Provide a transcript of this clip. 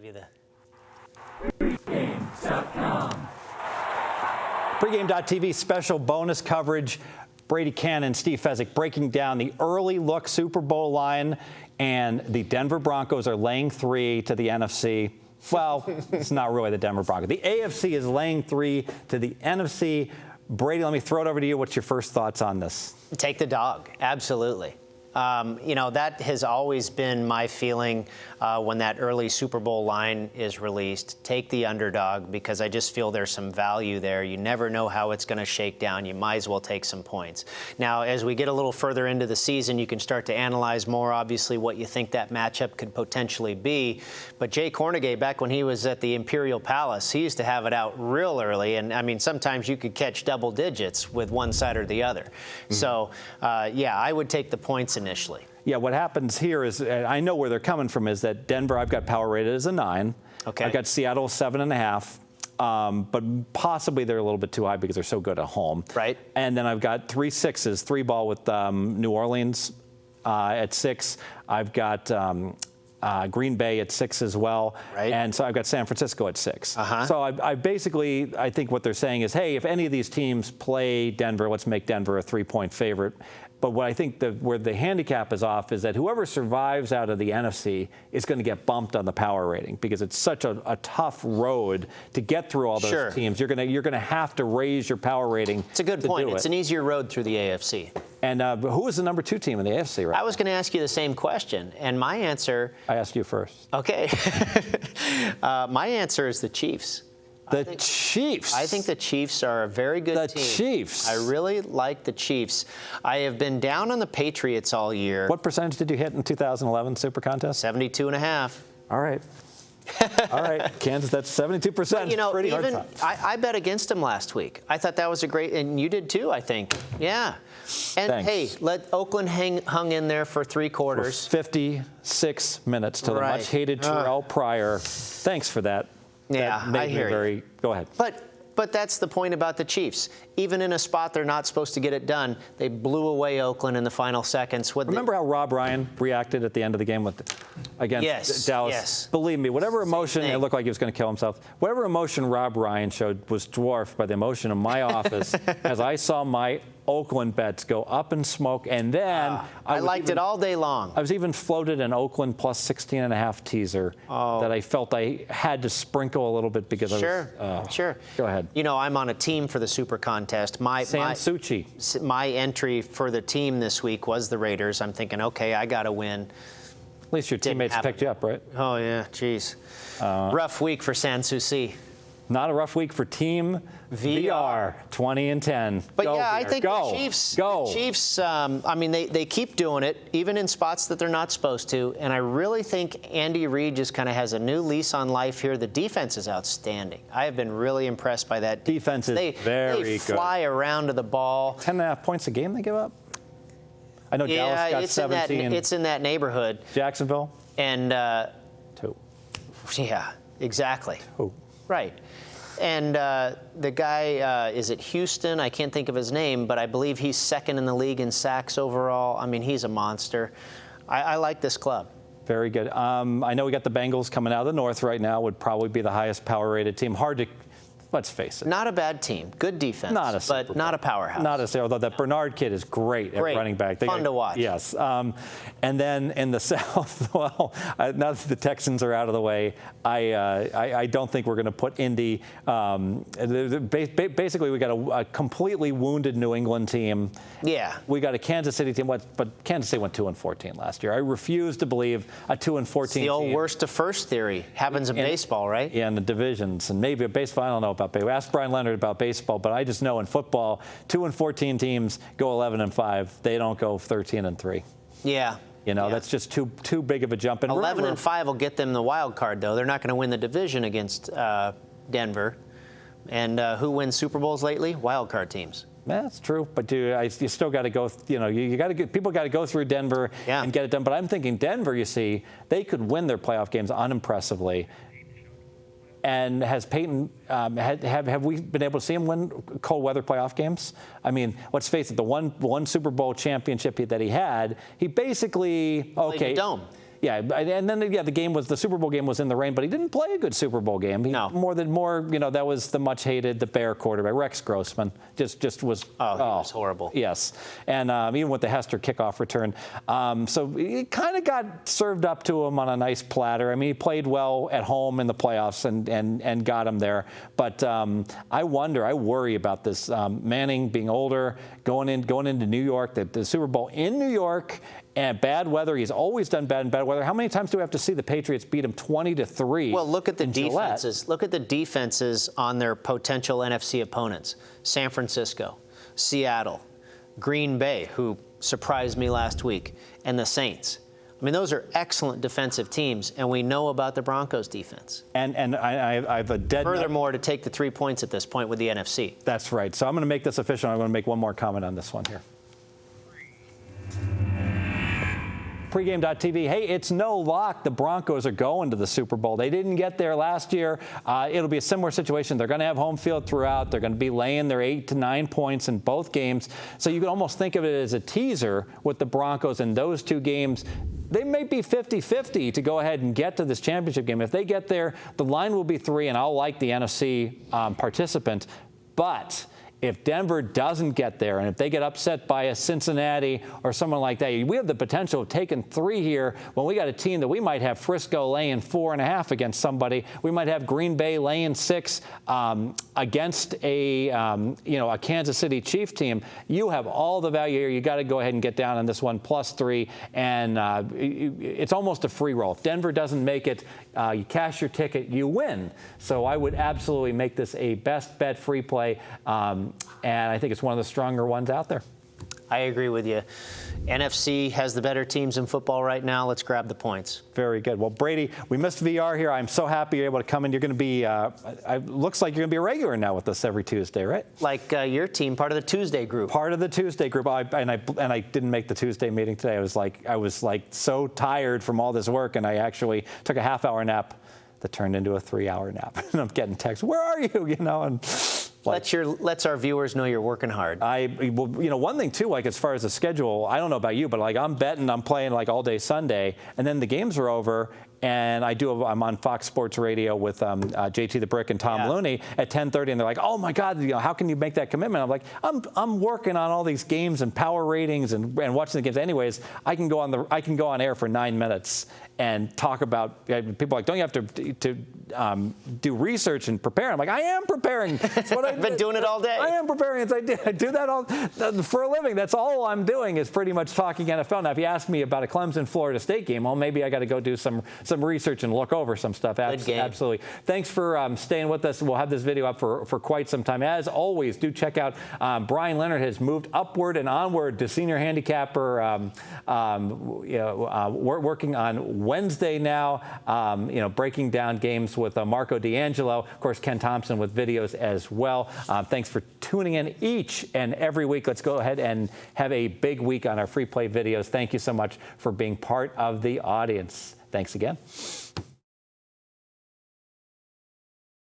Pregame.com. Pregame.tv special bonus coverage. Brady Kannon, Steve Fezzik breaking down the early look Super Bowl line, and the Denver Broncos are laying 3 to the NFC. Well, it's not really the Denver Broncos. The AFC is laying 3 to the NFC. Brady, let me throw it over to you. What's your first thoughts on this? Take the dog. Absolutely. That has always been my feeling when that early Super Bowl line is released. Take the underdog, because I just feel there's some value there. You never know how it's going to shake down. You might as well take some points. Now, as we get a little further into the season, you can start to analyze more, obviously, what you think that matchup could potentially be. But Jay Kornegay, back when he was at the Imperial Palace, he used to have it out real early. And, I mean, sometimes you could catch double digits with one side or the other. Mm-hmm. So, I would take the points initially. Yeah, what happens here is, I know where they're coming from, is that Denver, I've got power rated as a 9. Okay. I've got Seattle 7.5. But possibly they're a little bit too high because they're so good at home. Right. And then I've got 3 6s, 3 ball with New Orleans at 6. I've got Green Bay at 6 as well. Right. And so I've got San Francisco at 6. Uh-huh. So I basically, I think what they're saying is, hey, if any of these teams play Denver, let's make Denver a 3-point favorite. But what I think where the handicap is off is that whoever survives out of the NFC is going to get bumped on the power rating, because it's such a tough road to get through all those teams. You're going to have to raise your power rating. It's a good point. It's an easier road through the AFC. And who is the number 2 team in the AFC right now? I was going to ask you the same question, and my answer... I asked you first. Okay. My answer is the Chiefs. Chiefs. I think the Chiefs are a very good team. The Chiefs. I really like the Chiefs. I have been down on the Patriots all year. What percentage did you hit in 2011 Super Contest? 72.5. All right. All right, Kansas, that's 72%. But, pretty even hard. I bet against them last week. I thought that was a great, and you did too, I think. Yeah. And Thanks. hey, let Oakland hung in there for 3 quarters. For 56 minutes to the much hated Terrell Pryor. Thanks for that. Yeah, that I hear you. Go ahead. But that's the point about the Chiefs. Even in a spot they're not supposed to get it done, they blew away Oakland in the final seconds. Remember how Rob Ryan reacted at the end of the game against Dallas? Yes. Believe me, whatever emotion, it looked like he was going to kill himself. Whatever emotion Rob Ryan showed was dwarfed by the emotion in my office as I saw my Oakland bets go up in smoke, and then I liked it all day long. I was even floated an Oakland plus 16.5 teaser that I felt I had to sprinkle a little bit because I was... Sure. Go ahead. I'm on a team for the Super Contest. My entry for the team this week was the Raiders. I'm thinking, okay, I got to win. At least your teammates picked you up, right? Oh, yeah, geez. Rough week for Sanssouci. Not a rough week for Team VR, 20-10. But I think the Chiefs, they keep doing it, even in spots that they're not supposed to. And I really think Andy Reid just kind of has a new lease on life here. The defense is outstanding. I have been really impressed by that defense. Is very good. They fly around to the ball. 10.5 points a game they give up? I know Dallas got 17. It's in that neighborhood. Jacksonville? And 2. Yeah, exactly. 2. Right. And the guy, is it Houston? I can't think of his name, but I believe he's second in the league in sacks overall. I mean, he's a monster. I like this club. Very good. I know we got the Bengals coming out of the North right now, would probably be the highest power-rated team. Hard to... Let's face it. Not a bad team. Good defense. But not a powerhouse. Although that Bernard kid is great at running back. Fun to watch. Yes. And then in the South, now that the Texans are out of the way, I don't think we're going to put Indy. Basically, we got a completely wounded New England team. Yeah. We got a Kansas City team, but Kansas City went 2-14 last year. I refuse to believe a 2-14 team. The old worst to first theory happens in baseball, right? Yeah, in the divisions, and maybe a baseball. I don't know about baseball. Ask Brian Leonard about baseball, but I just know in football, 2-14 teams go 11-5. They don't go 13-3. Yeah. That's just too big of a jump. And 11-5 will get them the wild card, though. They're not going to win the division against Denver. And who wins Super Bowls lately? Wild card teams. That's true, but you still got to go. People got to go through Denver and get it done. But I'm thinking Denver. You see, they could win their playoff games unimpressively. And has Peyton, have we been able to see him win cold weather playoff games? I mean, let's face it, the one Super Bowl championship that he had, he basically, played the dome. Yeah, and then the Super Bowl game was in the rain, but he didn't play a good Super Bowl game. No. That was the much hated, the Bear quarterback, Rex Grossman, just was. He was horrible. Yes, and even with the Hester kickoff return, so it kind of got served up to him on a nice platter. I mean, he played well at home in the playoffs and got him there. But I worry about this Manning being older, going into New York, the Super Bowl in New York. And bad weather. He's always done bad in bad weather. How many times do we have to see the Patriots beat him 20-3? Well, look at the defenses. Gillette? Look at the defenses on their potential NFC opponents. San Francisco, Seattle, Green Bay, who surprised me last week, and the Saints. I mean, those are excellent defensive teams, and we know about the Broncos' defense. And I have a dead. Furthermore, to take the 3 points at this point with the NFC. That's right. So I'm going to make this official. I'm going to make one more comment on this one here. Pregame.tv. Hey, it's no lock. The Broncos are going to the Super Bowl. They didn't get there last year. It'll be a similar situation. They're going to have home field throughout. They're going to be laying their 8 to 9 points in both games. So you can almost think of it as a teaser with the Broncos in those two games. They may be 50-50 to go ahead and get to this championship game. If they get there, the line will be 3, and I'll like the NFC participant. But if Denver doesn't get there, and if they get upset by a Cincinnati or someone like that, we have the potential of taking 3 here when we got a team that we might have Frisco laying 4.5 against somebody. We might have Green Bay laying 6 against a Kansas City Chief team. You have all the value here. You got to go ahead and get down on this one +3, and it's almost a free roll. If Denver doesn't make it, you cash your ticket, you win. So I would absolutely make this a best bet free play. And I think it's one of the stronger ones out there. I agree with you. NFC has the better teams in football right now. Let's grab the points. Very good. Well, Brady, we missed VR here. I'm so happy you're able to come in. You're going to be, looks like you're going to be a regular now with us every Tuesday, right? Like your team, part of the Tuesday group. Part of the Tuesday group. And I didn't make the Tuesday meeting today. I was like so tired from all this work, and I actually took a half-hour nap that turned into a 3-hour nap. And I'm getting texts, where are you? And Let's our viewers know you're working hard. One thing too, like as far as the schedule, I don't know about you, but like I'm betting, I'm playing like all day Sunday, and then the games are over, and I'm on Fox Sports Radio with JT the Brick and Tom Looney at 10:30, and they're like, oh my God, how can you make that commitment? I'm like, I'm working on all these games and power ratings and watching the games. Anyways, I can go on air for 9 minutes and talk about. People are like, don't you have to do research and prepare? I'm like, I am preparing. That's what I've been doing it all day. I am preparing. I do that all for a living. That's all I'm doing is pretty much talking NFL. Now, if you ask me about a Clemson-Florida State game, well, maybe I got to go do some research and look over some stuff. Good game. Absolutely. Thanks for staying with us. We'll have this video up for quite some time. As always, do check out Brian Leonard has moved upward and onward to senior handicapper. We're working on Wednesday now. Breaking down games with Marco D'Angelo. Of course, Ken Thompson with videos as well. Thanks for tuning in each and every week. Let's go ahead and have a big week on our free play videos. Thank you so much for being part of the audience. Thanks again.